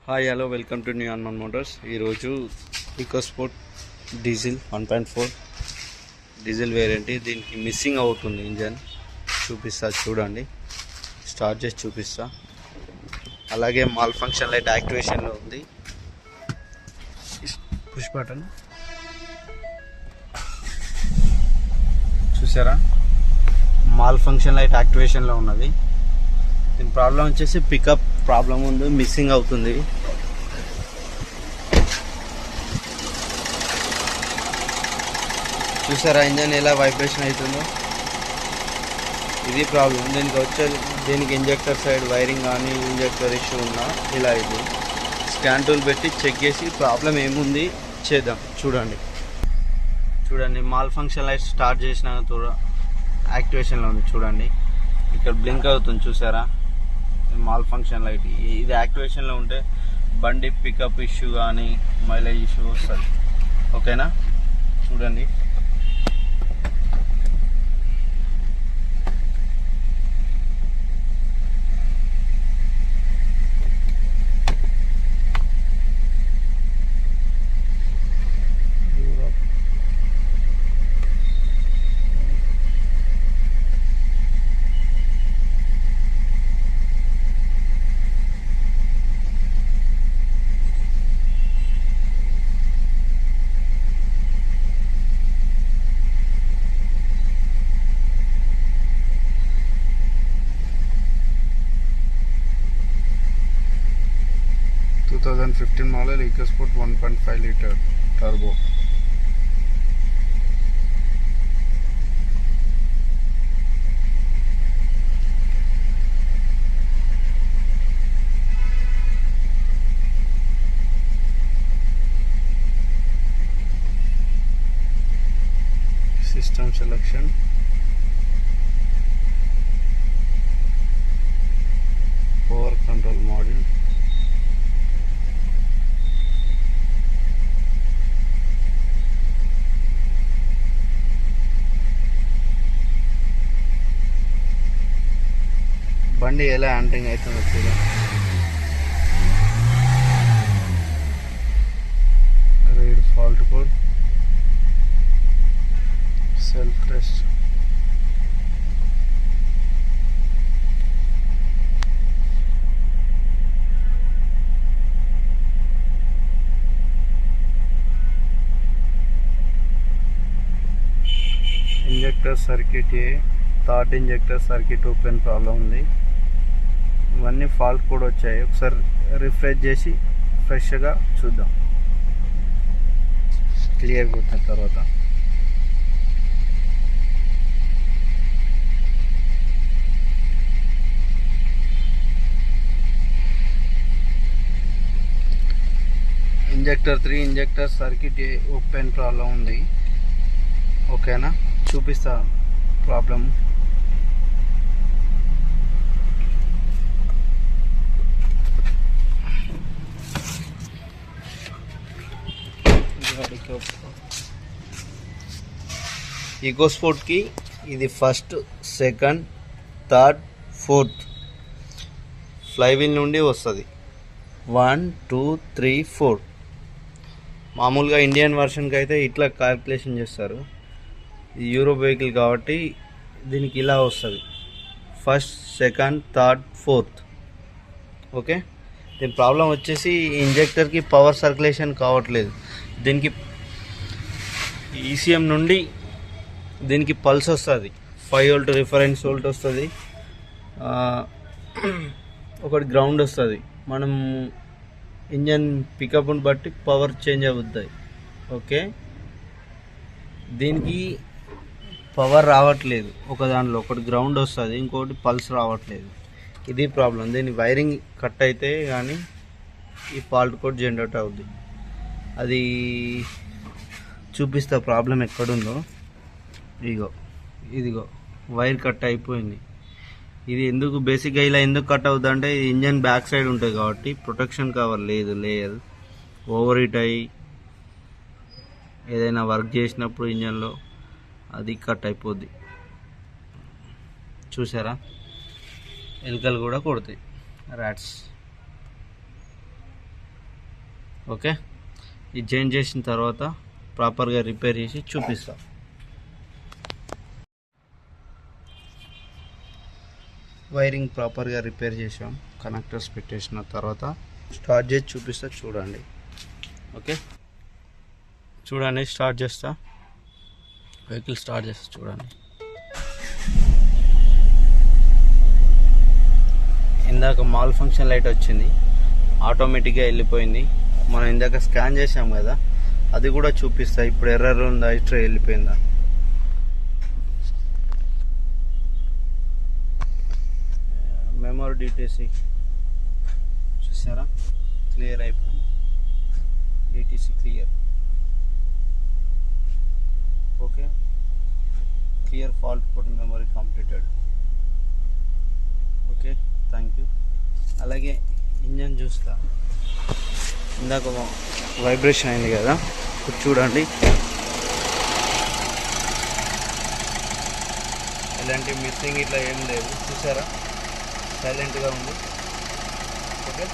Hi hello welcome to new Hanuman Motors. ఈరోజు EcoSport diesel 1.4 diesel variant. దీనికి missing అవుతుంది engine. చూపిస్తా చూడండి, స్టార్ట్ చేసి చూపిస్తా. అలాగే మాల్ ఫంక్షన్ లైట్ యాక్టివేషన్లో ఉంది. పుష్ బటన్ చూసారా, మాల్ ఫంక్షన్ లైట్ యాక్టివేషన్లో ఉన్నది. దీని ప్రాబ్లం వచ్చేసి పికప్ ప్రాబ్లం ఉంది, మిస్సింగ్ అవుతుంది. చూసారా ఇంజన్ ఎలా వైబ్రేషన్ అవుతుందో, ఇది ప్రాబ్లం. దీనికి ఇంజెక్టర్ సైడ్ వైరింగ్ కానీ ఇంజెక్టర్ ఇష్యూ ఉన్నా ఇలా ఇది స్కాన్ టూల్ పెట్టి చెక్ చేసి ప్రాబ్లం ఏముంది చేద్దాం. చూడండి మాల్ ఫంక్షన్ లైట్ స్టార్ట్ చేసిన యాక్టివేషన్లో ఉంది. చూడండి ఇక్కడ బ్లింక్ అవుతుంది చూసారా, మాల్ ఫంక్షన్ లైట్. ఇది యాక్టివేషన్లో ఉంటే బండి పికప్ ఇష్యూ కానీ మైలేజ్ ఇష్యూ వస్తుంది. ఓకేనా, చూడండి. (2015) model EcoSport 1.5 liter turbo. System selection. Power control module. బండి ఎలా యాంటింగ్ అవుతుందో చూడ. Read fault code, self test. Injector circuit A, third injector circuit open problem ఉంది. ఇవన్నీ ఫాల్ట్ కూడా వచ్చాయి. ఒకసారి రిఫ్రెష్ చేసి ఫ్రెష్గా చూద్దాం క్లియర్ కొట్టిన తర్వాత. Injector 3 injector circuit open problem ఉంది. ఓకేనా, చూపిస్తా ప్రాబ్లం. ఈకోస్పోర్ట్కి ఇది first, second, third, fourth flywheel నుండి వస్తుంది. 1 2 3 4. మామూలుగా ఇండియన్ వర్షన్కి అయితే ఇట్లా క్యాల్కులేషన్ చేస్తారు. యూరోప్ వెహికల్ కాబట్టి దీనికి ఇలా వస్తుంది, first, second, third, fourth. Okay, దీని ప్రాబ్లం వచ్చేసి ఇంజెక్టర్కి పవర్ సర్క్యులేషన్ కావట్లేదు. దీనికి ఈసీఎం నుండి దీనికి పల్స్ వస్తుంది, 5 వోల్ట్ రిఫరెన్స్ వోల్ట్ వస్తుంది, ఒకటి గ్రౌండ్ వస్తుంది. మనం ఇంజన్ పికప్ని బట్టి పవర్ చేంజ్ అవుతాయి. ఓకే, దీనికి పవర్ రావట్లేదు. ఒక దాంట్లో ఒకటి గ్రౌండ్ వస్తుంది, ఇంకోటి పల్స్ రావట్లేదు. ఇది ప్రాబ్లం. దీని వైరింగ్ కట్ అయితే కానీ ఈ ఫాల్ట్ కోడ్ జనరేట్ అవుద్ది. అది చూపిస్తా ప్రాబ్లం ఎక్కడుందో. ఇదిగో వైర్ కట్ అయిపోయింది. ఇది ఎందుకు బేసిక్గా ఇలా ఎందుకు కట్ అవుతుంది అంటే ఇంజన్ బ్యాక్ సైడ్ ఉంటుంది కాబట్టి ప్రొటెక్షన్ కవర్ లేదు, లేయర్ ఓవర్ హీట్ అయ్యి ఏదైనా వర్క్ చేసినప్పుడు ఇంజన్లో అది కట్ అయిపోద్ది. చూసారా, ఎలుకలు కూడా కొడతాయి, ర్యాట్స్. ఓకే, ఇది చేంజ్ చేసిన తర్వాత ప్రాపర్గా రిపేర్ చేసి చూపిస్తాం. వైరింగ్ ప్రాపర్గా రిపేర్ చేసాం, కనెక్టర్స్ పెట్టేసిన తర్వాత స్టార్ట్ చేసి చూపిస్తా చూడండి. ఓకే, చూడండి, స్టార్ట్ చేస్తా, వెహికల్ స్టార్ట్ చేస్తా చూడండి. ఇందాక మాల్ ఫంక్షన్ లైట్ వచ్చింది, ఆటోమేటిక్గా వెళ్ళిపోయింది. మనం ఇందాక స్కాన్ చేసాం కదా, అది కూడా చూపిస్తా. ఇప్పుడు ఎర్రర్ ఉందా, ఇట్లా వెళ్ళిపోయిందా. మెమరీ డిటిసి చూసారా, క్లియర్ అయిపోయింది. DTC clear. Okay, clear fault code memory completed. Okay, thank you. అలాగే ఇంజన్ చూస్తా, ఇందాక వైబ్రేషన్ అయింది కదా, ఇప్పుడు చూడండి ఎలాంటి మిస్సింగ్ ఇట్లా ఏం లేదు, చూసారా, సైలెంట్గా ఉంది. ఓకే.